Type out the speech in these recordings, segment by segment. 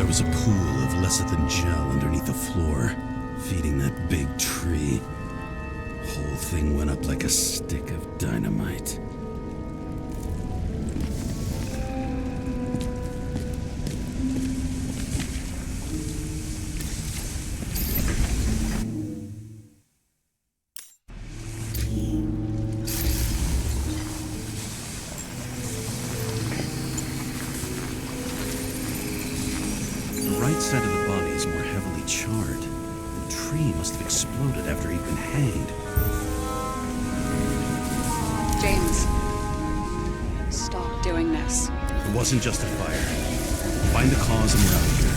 There was a pool of lecithin gel underneath the floor, feeding that big tree. Whole thing went up like a stick of dynamite. The right side of the body is more heavily charred. The tree must have exploded after he'd been hanged. James, stop doing this. It wasn't just a fire. Find the cause and we're out of here.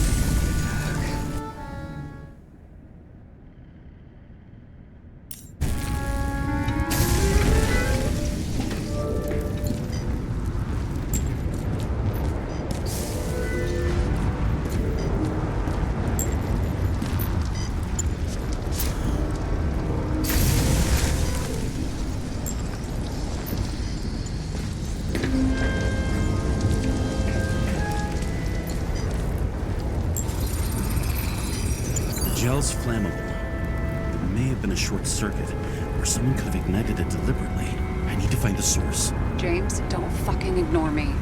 Gel's flammable. There may have been a short circuit, or someone could have ignited it deliberately. I need to find the source. James, don't fucking ignore me.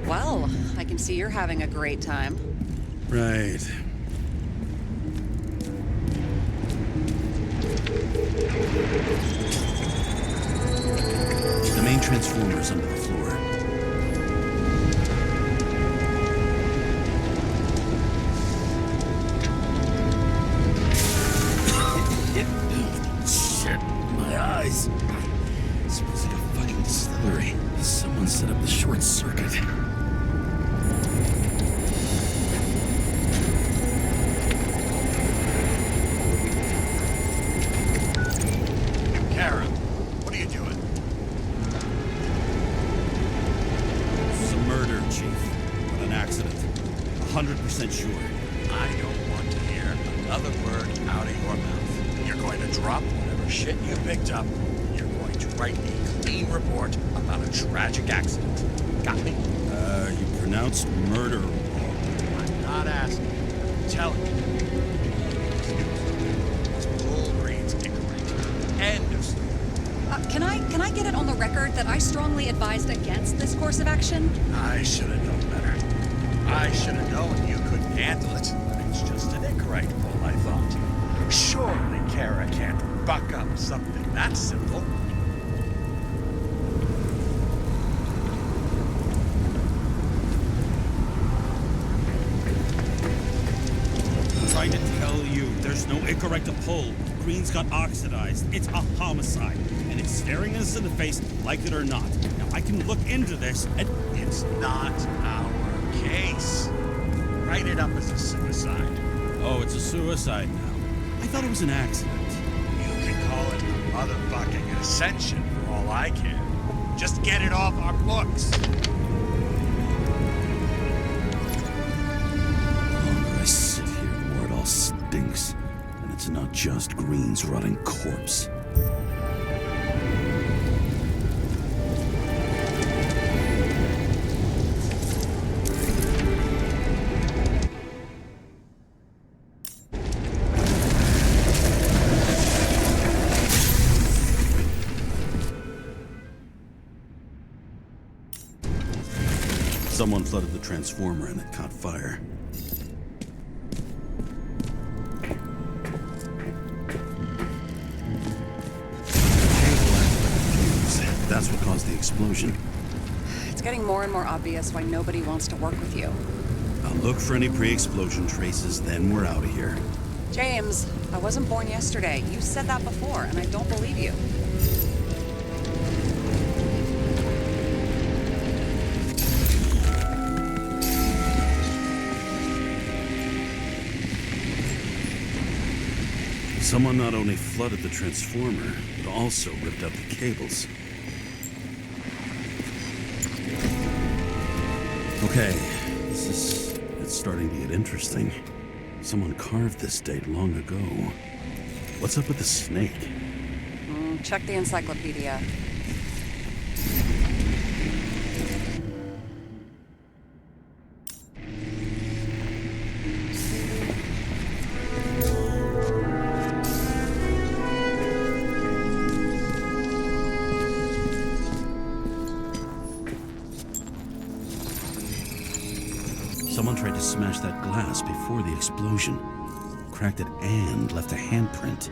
Well, I can see you're having a great time. Right. The main transformer is under the floor. Shit, my eyes. It smells like a fucking distillery. Someone set up the short circuit. Karen, what are you doing? This is a murder, Chief. Not an accident. 100% sure. I don't want to hear another word out of your mouth. You're going to drop whatever shit you picked up. You're going to write a clean report about a tragic accident. Got me? You pronounced murder wrong. I'm not asking. I'm telling you. This bull breeds incorrect. End of story. Can I get it on the record that I strongly advised against this course of action? I should have known better. I should have known you couldn't handle it. It's just an incorrect pull, I thought. Surely Kara can't buck up something that simple. I'm trying to tell you, there's no incorrect pull. Green's got oxidized. It's a homicide. And it's staring us in the face, like it or not. Now, I can look into this and... It's not our case. Write it up as a suicide. Oh, it's a suicide now. I thought it was an accident. You can call it a motherfucking ascension for all I care. Just get it off our books. The longer I sit here, the more it all stinks. And it's not just Green's rotting corpse. Someone flooded the transformer and it caught fire. That's what caused the explosion. It's getting more and more obvious why nobody wants to work with you. I'll look for any pre-explosion traces, then we're out of here. James, I wasn't born yesterday. You said that before, and I don't believe you. Someone not only flooded the transformer, but also ripped out the cables. Okay, it's starting to get interesting. Someone carved this date long ago. What's up with the snake? Check the encyclopedia. Someone tried to smash that glass before the explosion. Cracked it and left a handprint.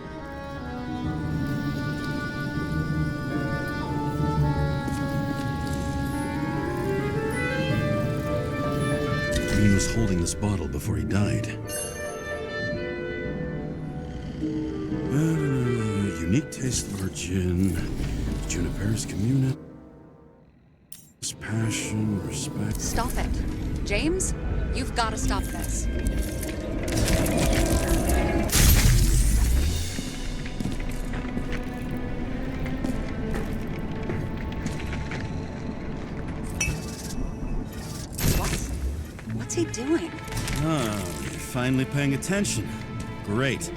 Green was holding this bottle before he died. Unique taste of our gin. Juniper's community. Passion, respect. Stop it. James, you've got to stop this. What's he doing? Oh, you're finally paying attention. Great.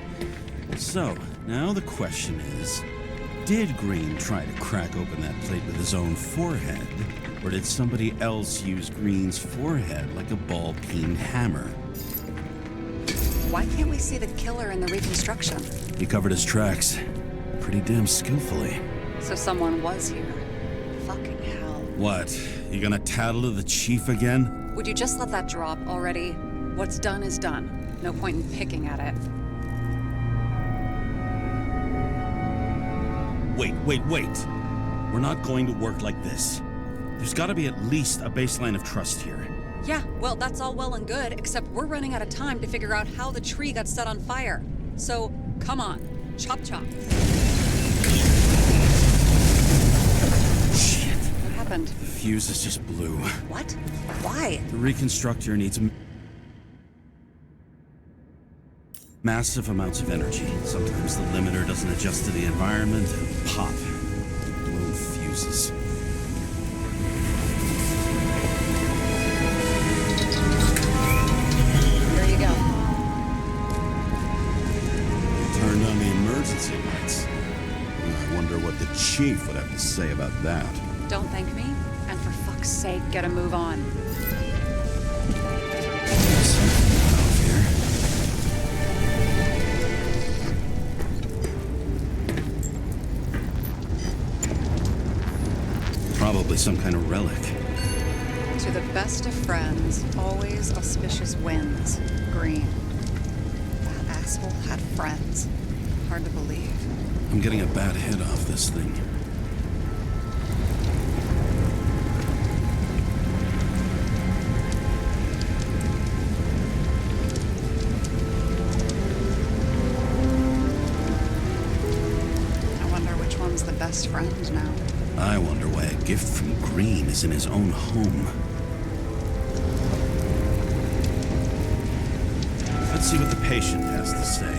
So, now the question is, did Green try to crack open that plate with his own forehead? Or did somebody else use Green's forehead like a ball-peen hammer? Why can't we see the killer in the reconstruction? He covered his tracks pretty damn skillfully. So someone was here. Fucking hell. What? You gonna tattle to the chief again? Would you just let that drop already? What's done is done. No point in picking at it. Wait. We're not going to work like this. There's gotta be at least a baseline of trust here. Yeah, well, that's all well and good, except we're running out of time to figure out how the tree got set on fire. So, come on. Chop chop. Shit. What happened? The fuses just blew. What? Why? The reconstructor needs massive amounts of energy. Sometimes the limiter doesn't adjust to the environment and pop. Blown fuses. There you go. Turned on the emergency lights. I wonder what the chief would have to say about that. Don't thank me, and for fuck's sake, get a move on. Something off here. Probably some kind of relic. To the best of friends, always auspicious winds. Green. That asshole had friends. Hard to believe. I'm getting a bad hit off this thing. I wonder which one's the best friend now. I wonder why a gift from Green is in his own home. Let's see what the patient has to say.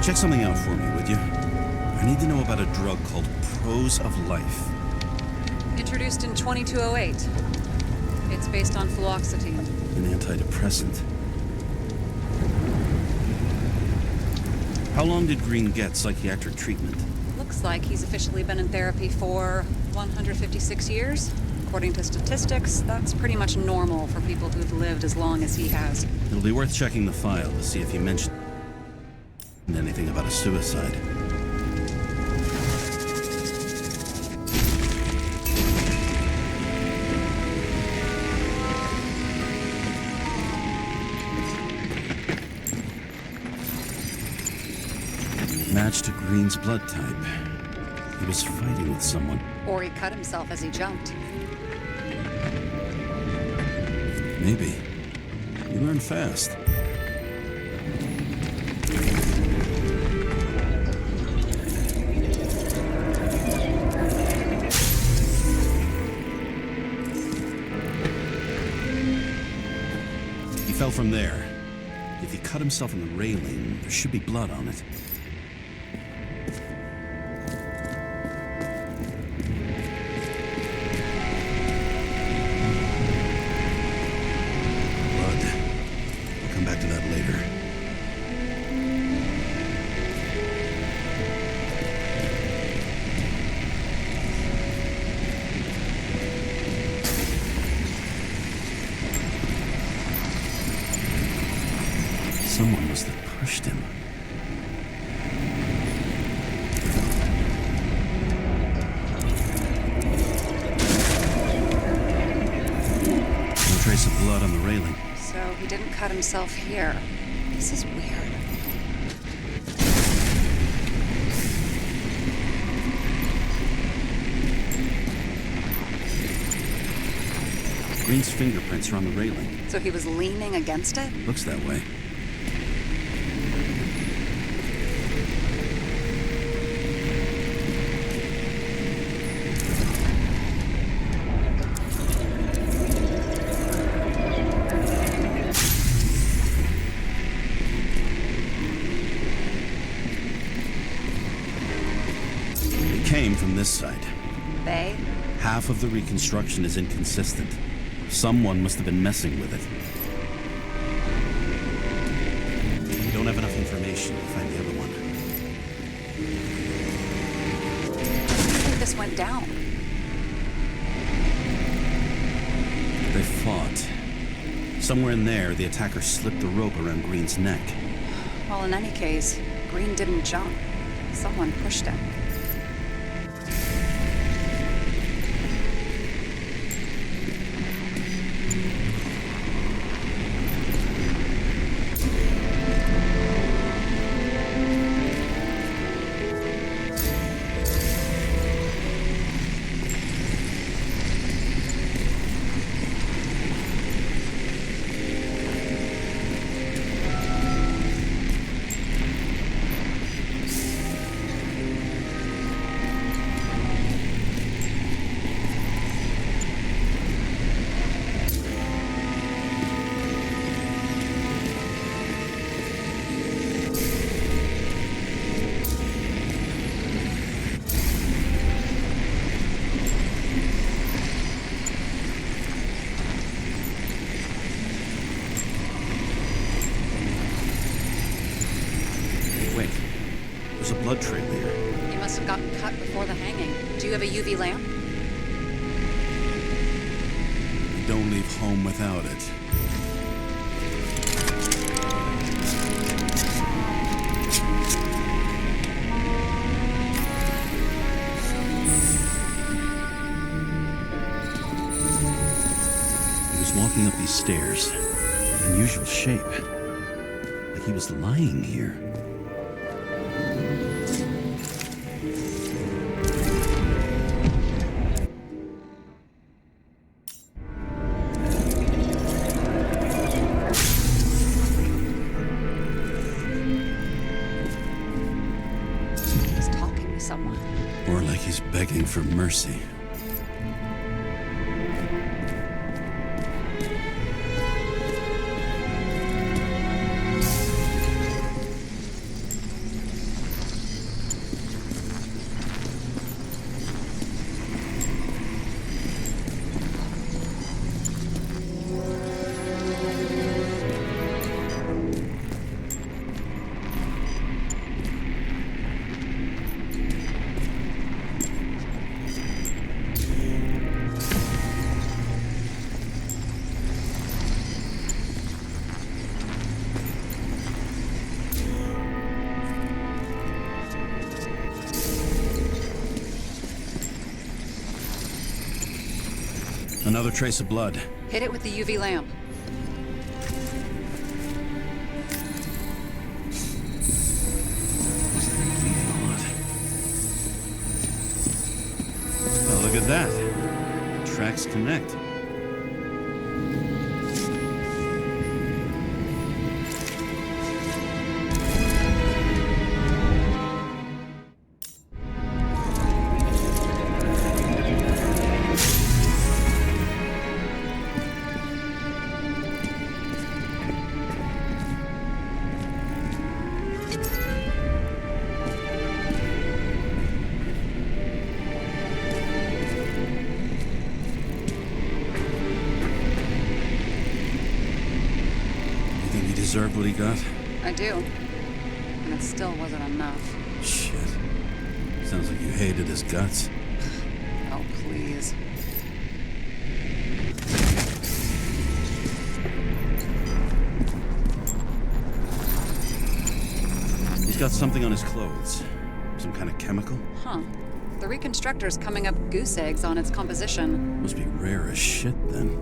Check something out for me, would you? I need to know about a drug called Prose of Life. Introduced in 2208. It's based on fluoxetine. An antidepressant. How long did Green get psychiatric treatment? Looks like he's officially been in therapy for 156 years. According to statistics, that's pretty much normal for people who've lived as long as he has. It'll be worth checking the file to see if he mentioned anything about a suicide. Match to Green's blood type. He was fighting with someone. Or he cut himself as he jumped. Maybe. You learn fast. He fell from there. If he cut himself on the railing, there should be blood on it. Back to that later. Someone must have pushed him. No trace of blood on the railing. So he didn't cut himself here. This is weird. Green's fingerprints are on the railing. So he was leaning against it? Looks that way. Came from this side. They? Half of the reconstruction is inconsistent. Someone must have been messing with it. We don't have enough information to find the other one. How do you think this went down? They fought. Somewhere in there, the attacker slipped the rope around Green's neck. Well, in any case, Green didn't jump. Someone pushed him. Wait, there's a blood trail here. He must have gotten cut before the hanging. Do you have a UV lamp? Don't leave home without it. He was walking up these stairs. Unusual shape. Like he was lying here. He's talking to someone. Or like he's begging for mercy. Another trace of blood. Hit it with the UV lamp. Well, look at that. Tracks connect. deserved what he got? I do. And it still wasn't enough. Shit. Sounds like you hated his guts. Oh, please. He's got something on his clothes. Some kind of chemical? Huh. The reconstructor's coming up goose eggs on its composition. Must be rare as shit, then.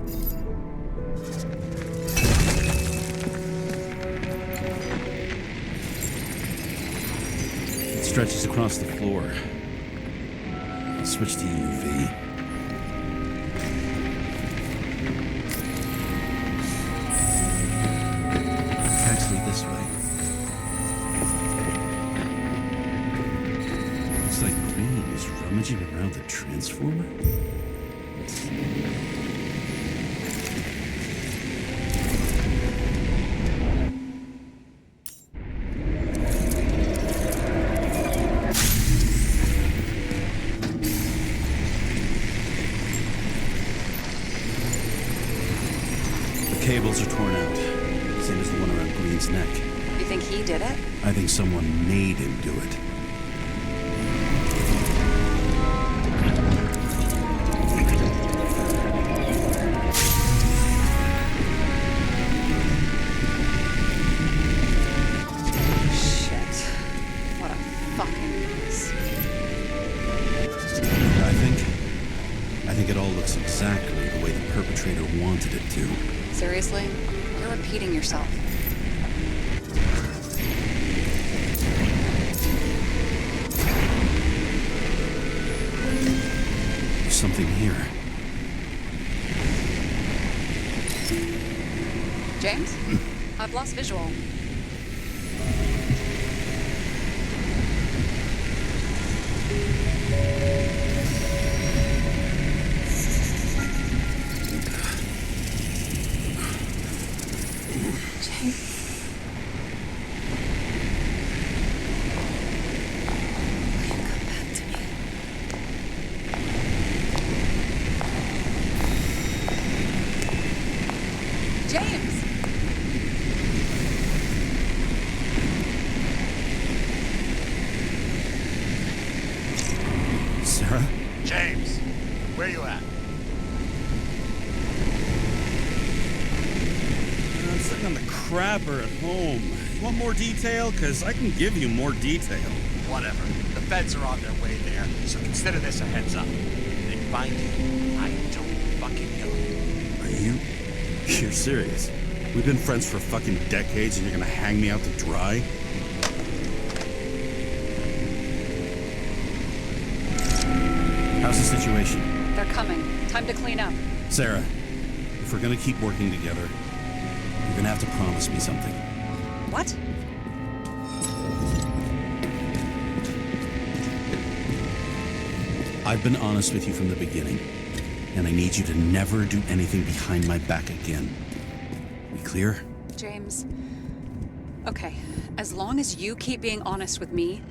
It stretches across the floor. I'll switch to UV. Actually, this way. Looks like Green is rummaging around the transformer. The cables are torn out, same as the one around Green's neck. You think he did it? I think someone made him do it. Shit. What a fucking mess. I think it all looks exactly the way the perpetrator wanted it to. Seriously? You're repeating yourself. There's something here. James? I've lost visual. James. Will you come back to me? James! Sarah? James, where you at? I'm sitting on the crapper at home. You want more detail? Because I can give you more detail. Whatever. The feds are on their way there, so consider this a heads up. If they find you, I don't fucking know. Are you? You're serious? We've been friends for fucking decades and you're gonna hang me out to dry? How's the situation? They're coming. Time to clean up. Sarah, if we're gonna keep working together, you're gonna have to promise me something. What? I've been honest with you from the beginning, and I need you to never do anything behind my back again. We clear? James. Okay, as long as you keep being honest with me,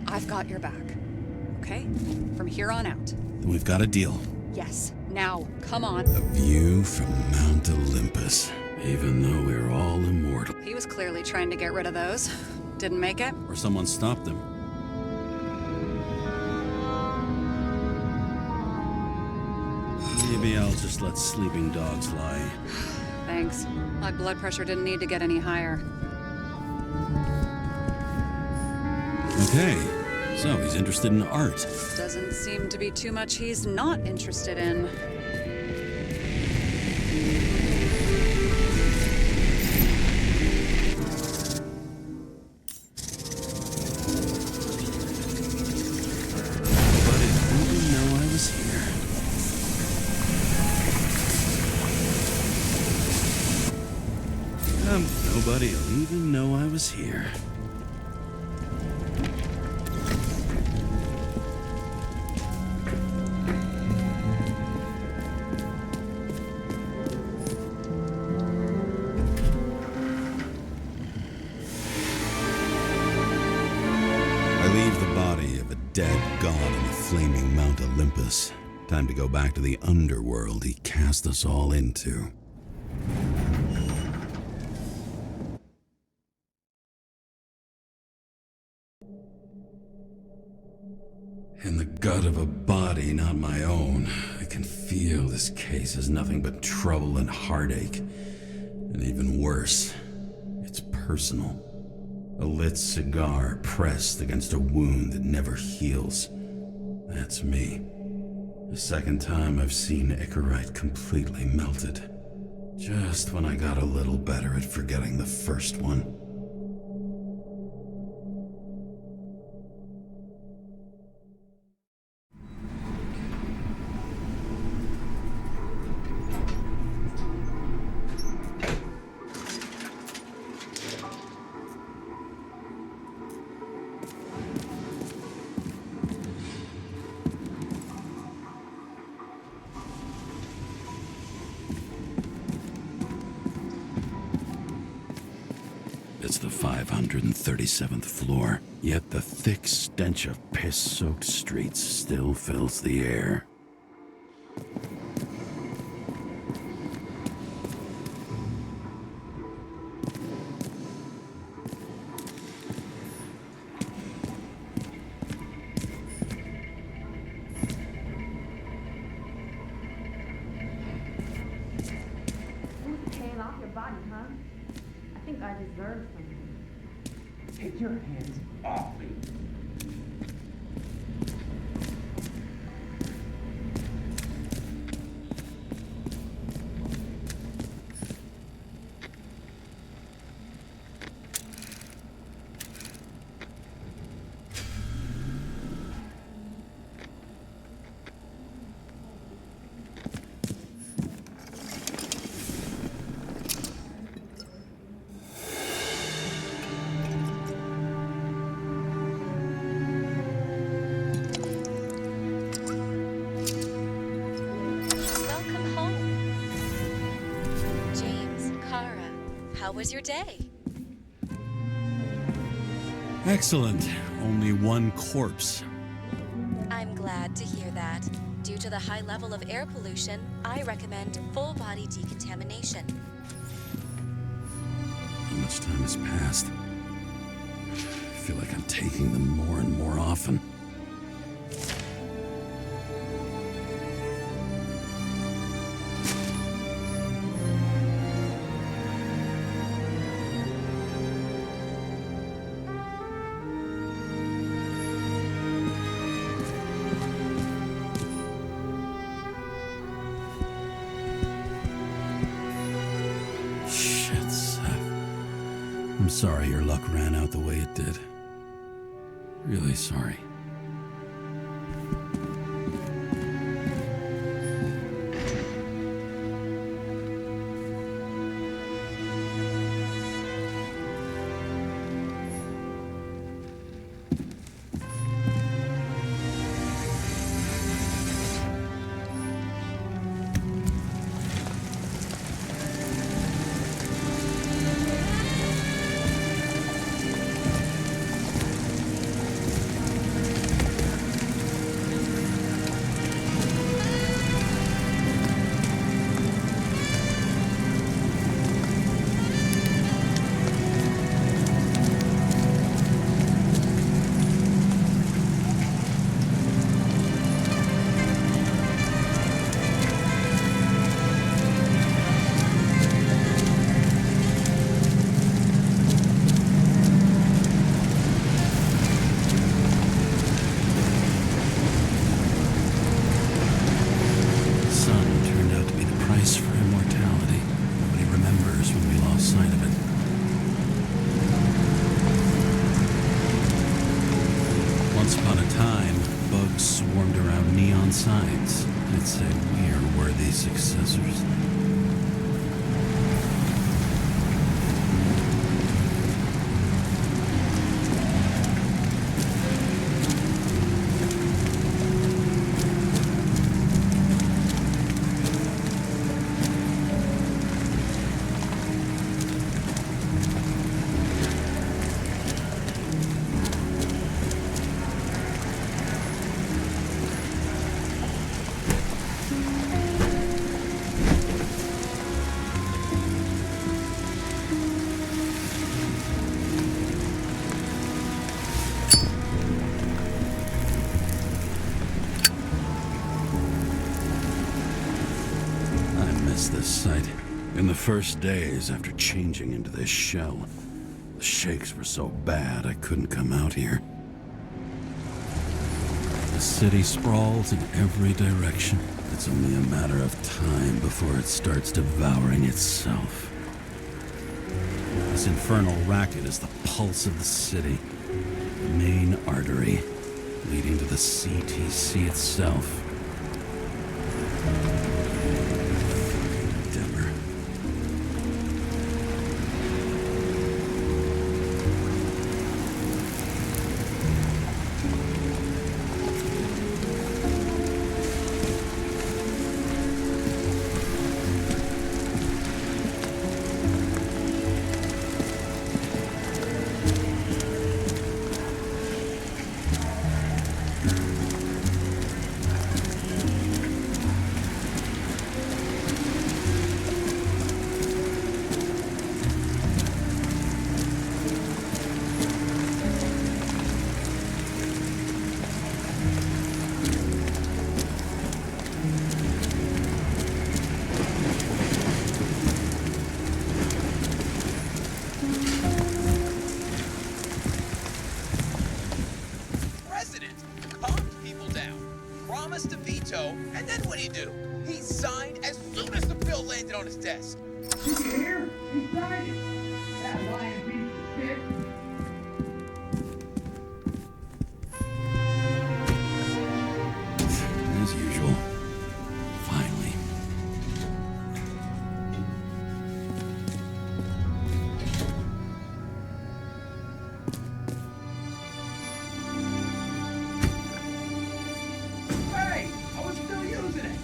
I've got your back. Okay? From here on out. Then we've got a deal. Yes. Now, come on. A view from Mount Olympus, even though we're all immortal. He was clearly trying to get rid of those. Didn't make it. Or someone stopped them. Maybe I'll just let sleeping dogs lie. Thanks. My blood pressure didn't need to get any higher. Okay, so he's interested in art. Doesn't seem to be too much he's not interested in. But it didn't know I was here. Nobody'll even know I was here. I leave the body of a dead god on the flaming Mount Olympus. Time to go back to the underworld he cast us all into. In the gut of a body not my own, I can feel this case is nothing but trouble and heartache. And even worse, it's personal. A lit cigar pressed against a wound that never heals. That's me. The second time I've seen Icarite completely melted. Just when I got a little better at forgetting the first one. It's the 537th floor, yet the thick stench of piss-soaked streets still fills the air. Who's paying off your body, huh? I think I deserve something. Take your hands off me. Welcome home. James, Kara, how was your day? Excellent. Only one corpse. I'm glad to hear that. Due to the high level of air pollution, I recommend full body decontamination. How much time has passed? I feel like I'm taking them more and more often. Shit, Seth. I'm sorry your luck ran out the way it did. Really sorry. Signs, I'd say we are worthy successors. this site. In the first days after changing into this shell, the shakes were so bad I couldn't come out here. The city sprawls in every direction. It's only a matter of time before it starts devouring itself. This infernal racket is the pulse of the city, the main artery leading to the CTC itself. Dimmer. And then what'd he do? He signed as soon as the bill landed on his desk. Did you hear? He signed it. That lying piece of shit. As usual. Finally. Hey, I was still using it.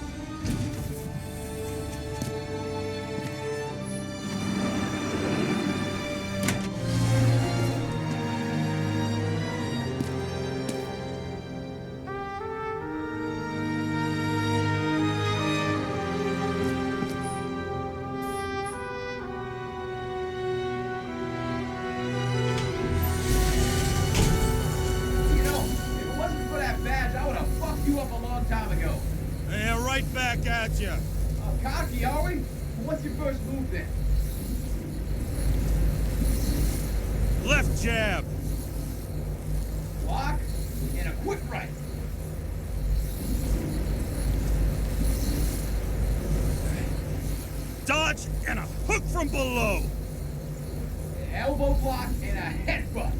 You know, if it wasn't for that badge, I would have fucked you up a long time ago. Yeah, right back at you. Cocky, are we? What's your first move then? Left jab. Block and a quick right. Dodge and a hook from below. An elbow block and a headbutt.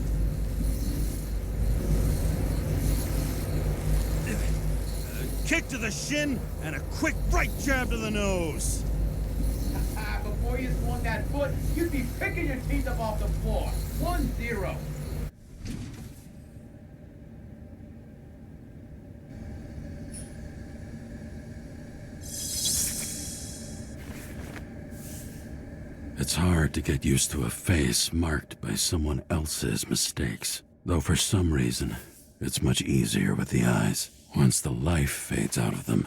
Kick to the shin and a quick right jab to the nose. Before you swung that foot, you'd be picking your teeth up off the floor. 1-0. It's hard to get used to a face marked by someone else's mistakes. Though for some reason, it's much easier with the eyes. Once the life fades out of them,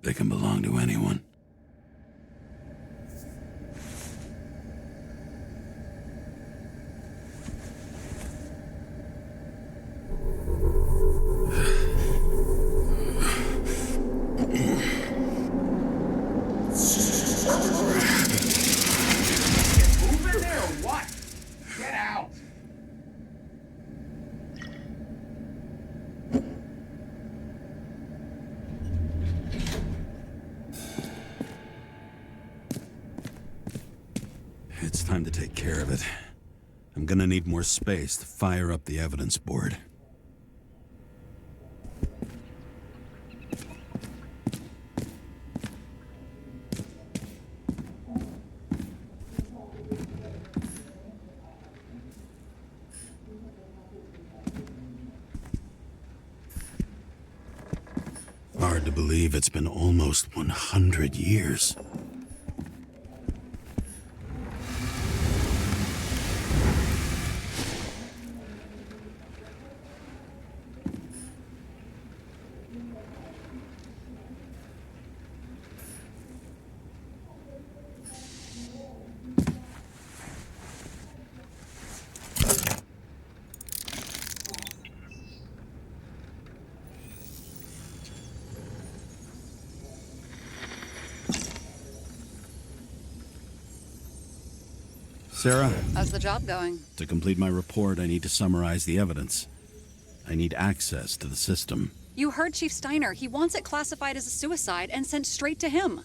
they can belong to anyone. Move in there or what? Get out. It's time to take care of it. I'm gonna need more space to fire up the evidence board. Hard to believe it's been almost 100 years. Sarah, How's the job going? to complete my report, I need to summarize the evidence. I need access to the system. You heard Chief Steiner. He wants it classified as a suicide and sent straight to him.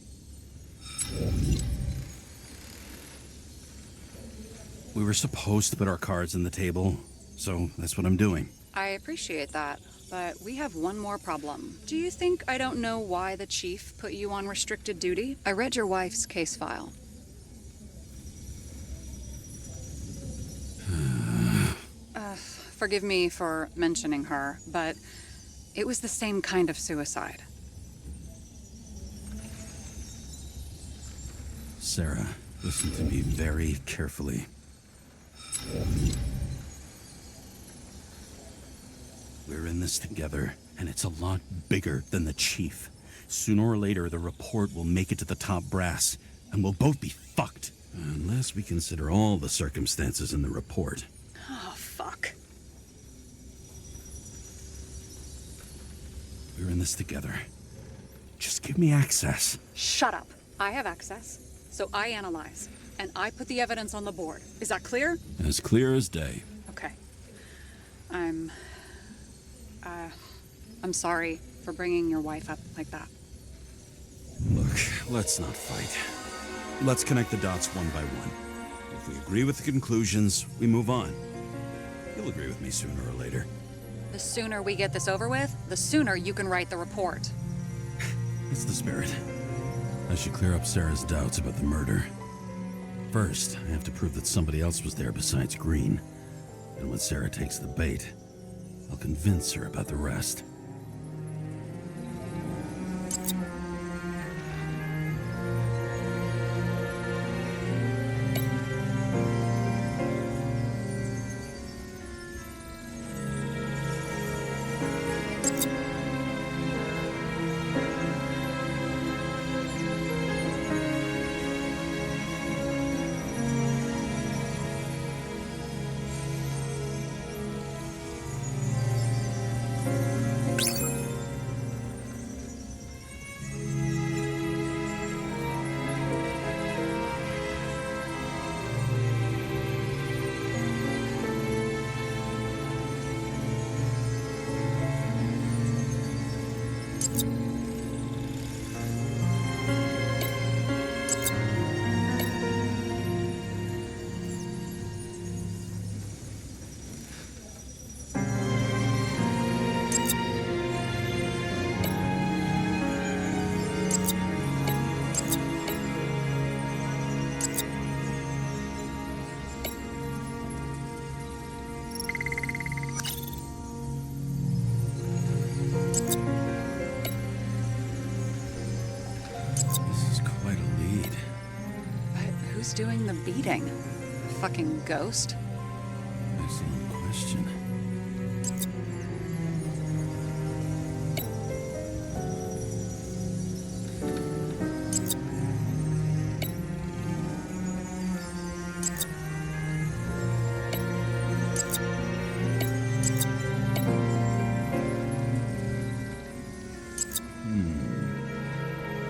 We were supposed to put our cards on the table, so that's what I'm doing. I appreciate that, but we have one more problem. Do you think I don't know why the chief put you on restricted duty? I read your wife's case file. Forgive me for mentioning her, but it was the same kind of suicide. Sarah, listen to me very carefully. We're in this together, and it's a lot bigger than the chief. Sooner or later, the report will make it to the top brass, and we'll both be fucked. Unless we consider all the circumstances in the report. Oh, fuck. We're in this together. Just give me access. Shut up. I have access, so I analyze, and I put the evidence on the board. Is that clear? As clear as day. Okay. I'm sorry for bringing your wife up like that. Look, let's not fight. Let's connect the dots one by one. If we agree with the conclusions, we move on. You'll agree with me sooner or later. The sooner we get this over with, the sooner you can write the report. That's the spirit. I should clear up Sarah's doubts about the murder. First, I have to prove that somebody else was there besides Green. And when Sarah takes the bait, I'll convince her about the rest. Doing the beating? Fucking ghost? Excellent question.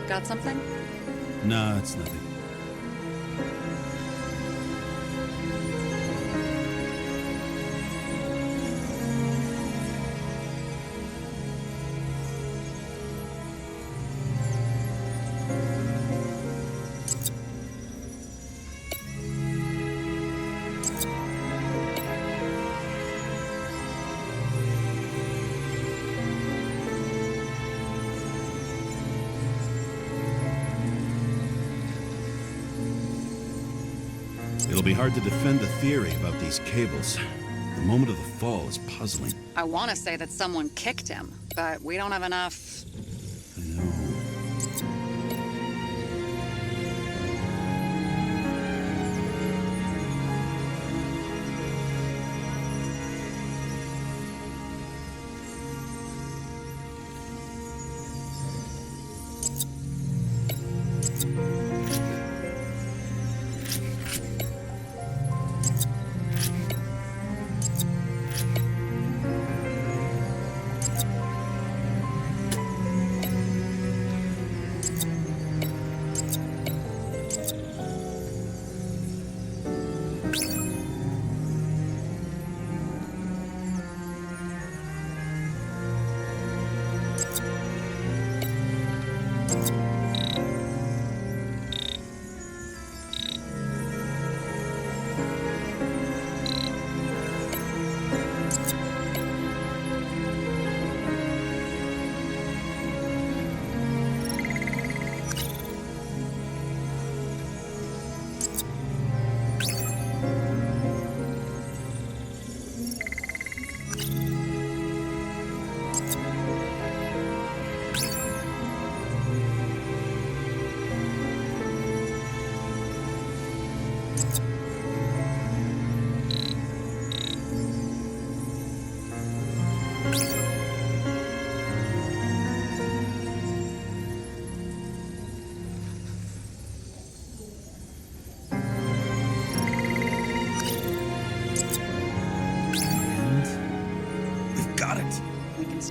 Got something? No, it's nothing. It'll be hard to defend the theory about these cables. The moment of the fall is puzzling. I want to say that someone kicked him, but we don't have enough. I know.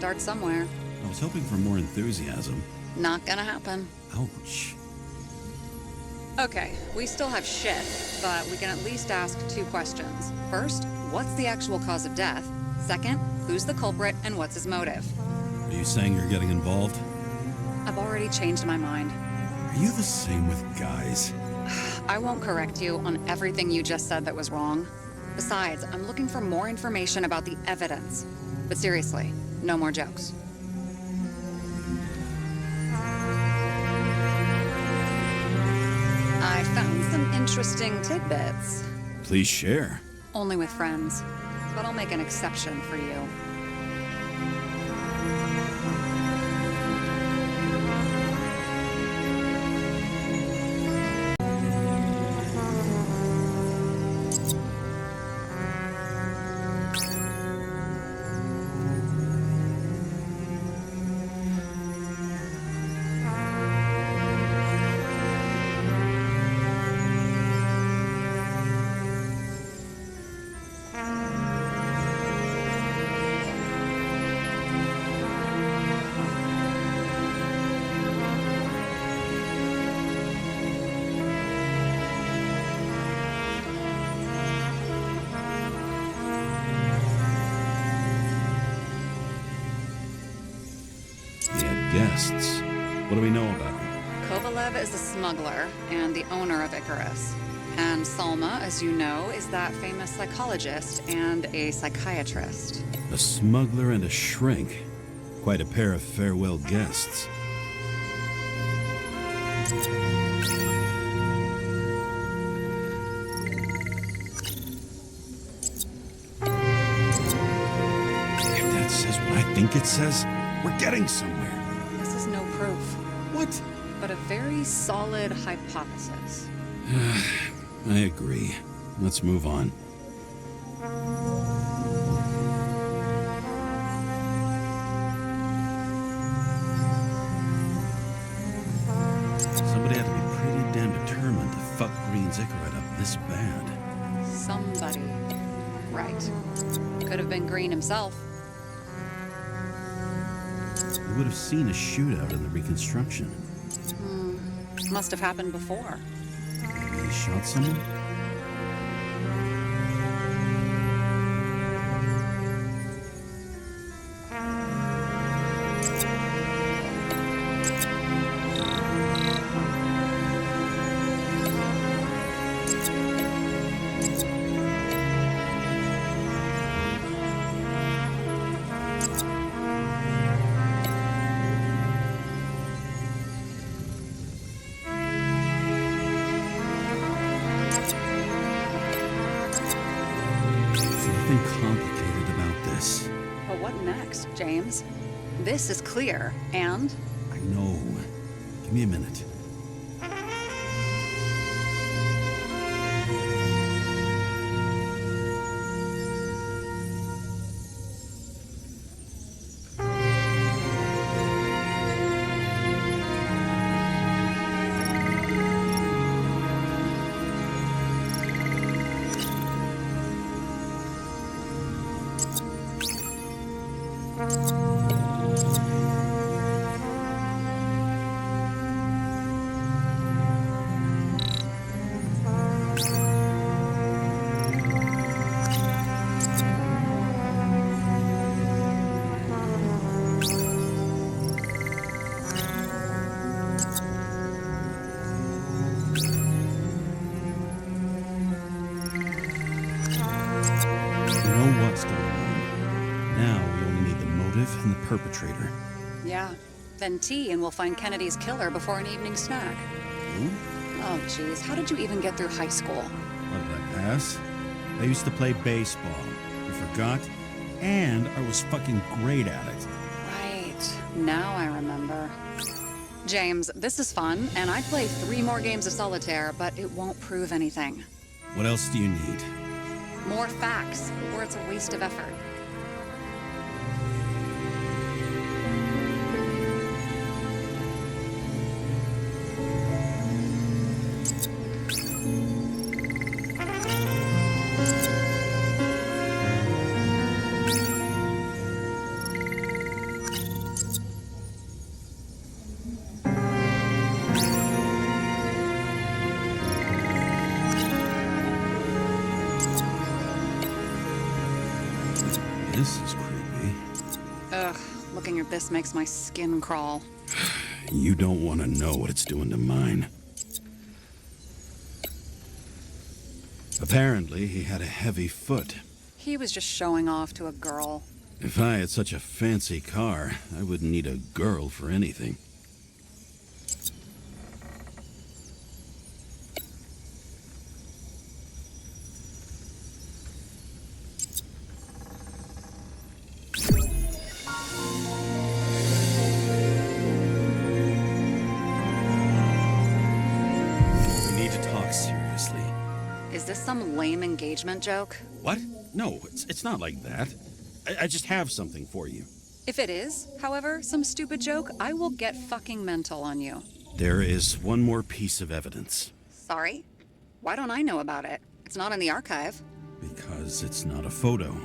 start somewhere. I was hoping for more enthusiasm. Not gonna happen. Ouch. Okay, we still have shit, but we can at least ask 2 questions. First, what's the actual cause of death? Second, who's the culprit and what's his motive? Are you saying you're getting involved? I've already changed my mind. Are you the same with guys? I won't correct you on everything you just said that was wrong. Besides, I'm looking for more information about the evidence. But seriously, no more jokes. I found some interesting tidbits. Please share. Only with friends. But I'll make an exception for you. Guests. What do we know about him? Kovalev is a smuggler and the owner of Icarus. And Salma, as you know, is that famous psychologist and a psychiatrist. A smuggler and a shrink. Quite a pair of farewell guests. If that says what I think it says, we're getting somewhere. This is no proof, What? but a very solid hypothesis. I agree. Let's move on. Somebody had to be pretty damn determined to fuck Green Zikrat up this bad. Somebody. Right. Could have been Green himself. We would have seen a shootout in the reconstruction. Must have happened before. He shot someone? Complicated about this. But what next, James? This is clear, and I know. Give me a minute. What's going on. Now we only need the motive and the perpetrator. yeah, then tea and we'll find Kennedy's killer before an evening snack. Who? Oh, jeez, how did you even get through high school? What did I pass? I used to play baseball. You forgot? And I was fucking great at it. Right, now I remember. James, this is fun, and I'd play 3 more games of solitaire, but it won't prove anything. What else do you need? More facts, or it's a waste of effort. This is creepy. Ugh, looking at this makes my skin crawl. You don't want to know what it's doing to mine. Apparently, he had a heavy foot. He was just showing off to a girl. If I had such a fancy car, I wouldn't need a girl for anything. We need to talk seriously. Is this some lame engagement joke? What? No, it's not like that. I just have something for you. If it is, however, some stupid joke, I will get fucking mental on you. There is one more piece of evidence. Sorry? Why don't I know about it? It's not in the archive. Because it's not a photo.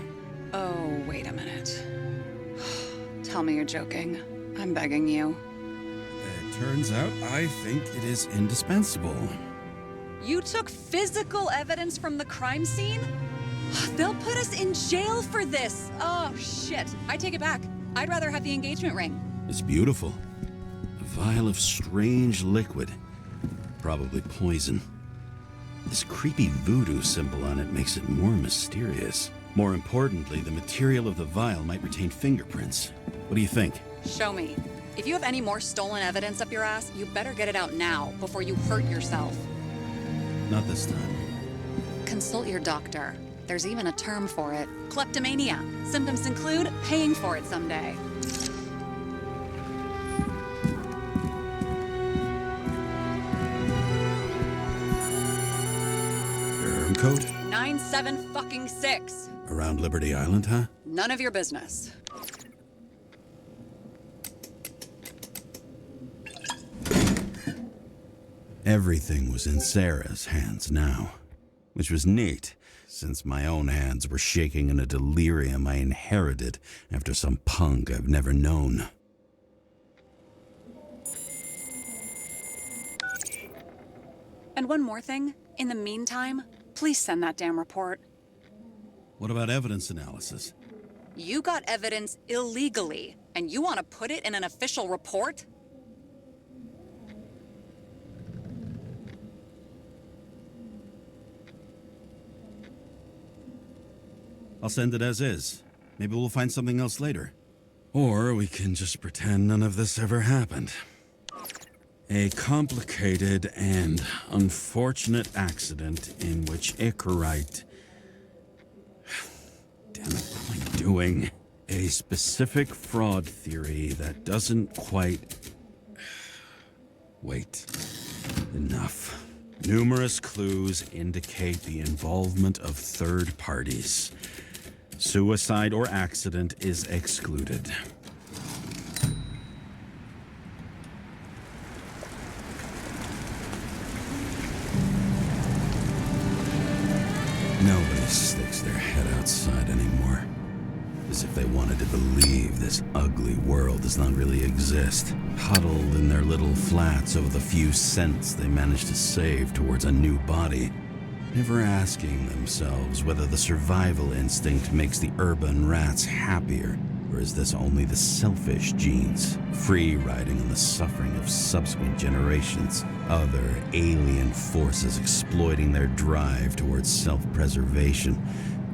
Oh, wait a minute. Tell me you're joking. I'm begging you. It turns out I think it is indispensable. You took physical evidence from the crime scene? They'll put us in jail for this. Oh, shit. I take it back. I'd rather have the engagement ring. It's beautiful. A vial of strange liquid. Probably poison. This creepy voodoo symbol on it makes it more mysterious. More importantly, the material of the vial might retain fingerprints. What do you think? Show me. If you have any more stolen evidence up your ass, you better get it out now before you hurt yourself. Not this time. Consult your doctor. There's even a term for it. Kleptomania. Symptoms include paying for it someday. Your code? 97-fucking-6. Around Liberty Island, huh? None of your business. Everything was in Sarah's hands now, which was neat, since my own hands were shaking in a delirium I inherited after some punk I've never known. And one more thing. In the meantime, please send that damn report. What about evidence analysis? You got evidence illegally, and you want to put it in an official report? I'll send it as is. Maybe we'll find something else later. Or we can just pretend none of this ever happened. A complicated and unfortunate accident in which Icarite... Damn it, what am I doing? A specific fraud theory that doesn't quite... Wait. Enough. Numerous clues indicate the involvement of third parties. Suicide or accident is excluded. Nobody sticks their head outside anymore. As if they wanted to believe this ugly world does not really exist. Huddled in their little flats over the few cents they managed to save towards a new body. Never asking themselves whether the survival instinct makes the urban rats happier, or is this only the selfish genes, free riding on the suffering of subsequent generations, other alien forces exploiting their drive towards self-preservation,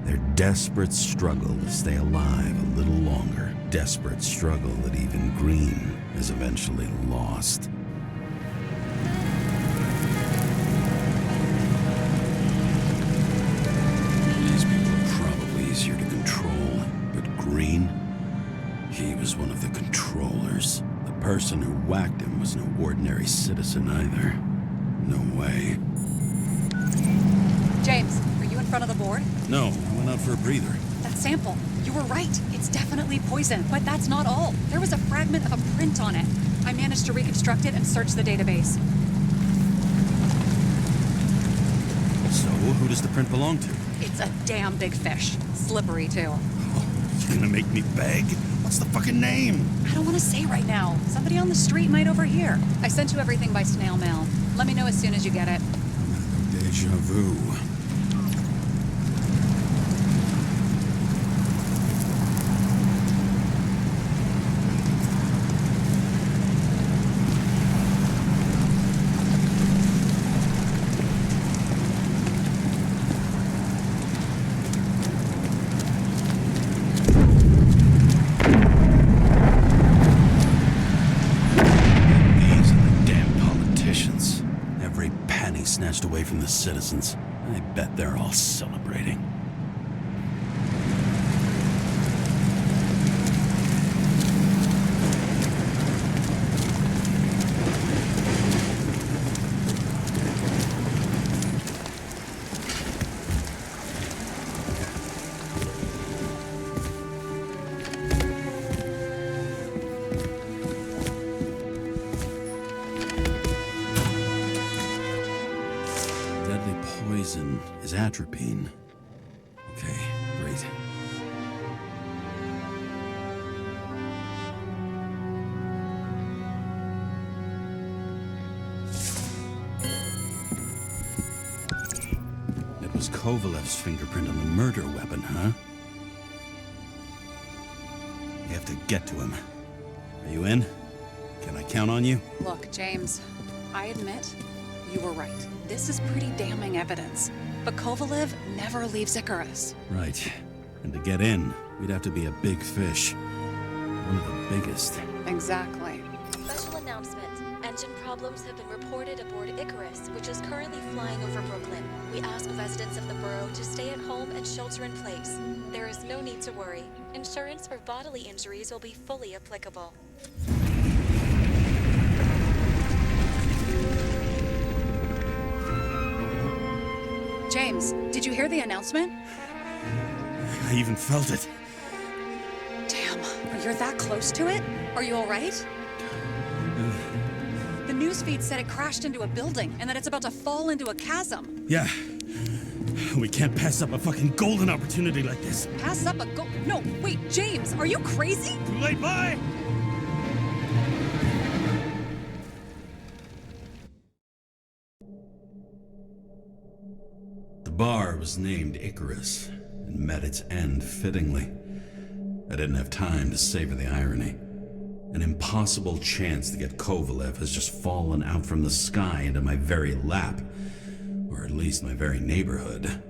their desperate struggle to stay alive a little longer, desperate struggle that even Green is eventually lost. Easier to control, but Green, he was one of the controllers. The person who whacked him was no ordinary citizen either. No way. James, are you in front of the board? No, I went out for a breather. That sample. You were right. It's definitely poison, but that's not all. There was a fragment of a print on it. I managed to reconstruct it and search the database. So, who does the print belong to? It's a damn big fish. Slippery, too. Oh, you're gonna make me beg? What's the fucking name? I don't want to say right now. Somebody on the street might overhear. I sent you everything by snail mail. Let me know as soon as you get it. Deja vu. away from the citizens. I bet they're all celebrating. Poison is atropine. Okay, great. It was Kovalev's fingerprint on the murder weapon, huh? You have to get to him. Are you in? Can I count on you? Look, James, I admit you were right. This is pretty damning evidence. But Kovalev never leaves Icarus. Right. And to get in, we'd have to be a big fish. One of the biggest. Exactly. Special announcement. Engine problems have been reported aboard Icarus, which is currently flying over Brooklyn. We ask residents of the borough to stay at home and shelter in place. There is no need to worry. Insurance for bodily injuries will be fully applicable. James, did you hear the announcement? I even felt it. Damn, you're that close to it? Are you all right? The newsfeed said it crashed into a building and that it's about to fall into a chasm. Yeah. We can't pass up a fucking golden opportunity like this. Pass up a No, wait, James, are you crazy? Too late, bye! The bar was named Icarus and met its end fittingly. I didn't have time to savor the irony. An impossible chance to get Kovalev has just fallen out from the sky into my very lap, or at least my very neighborhood.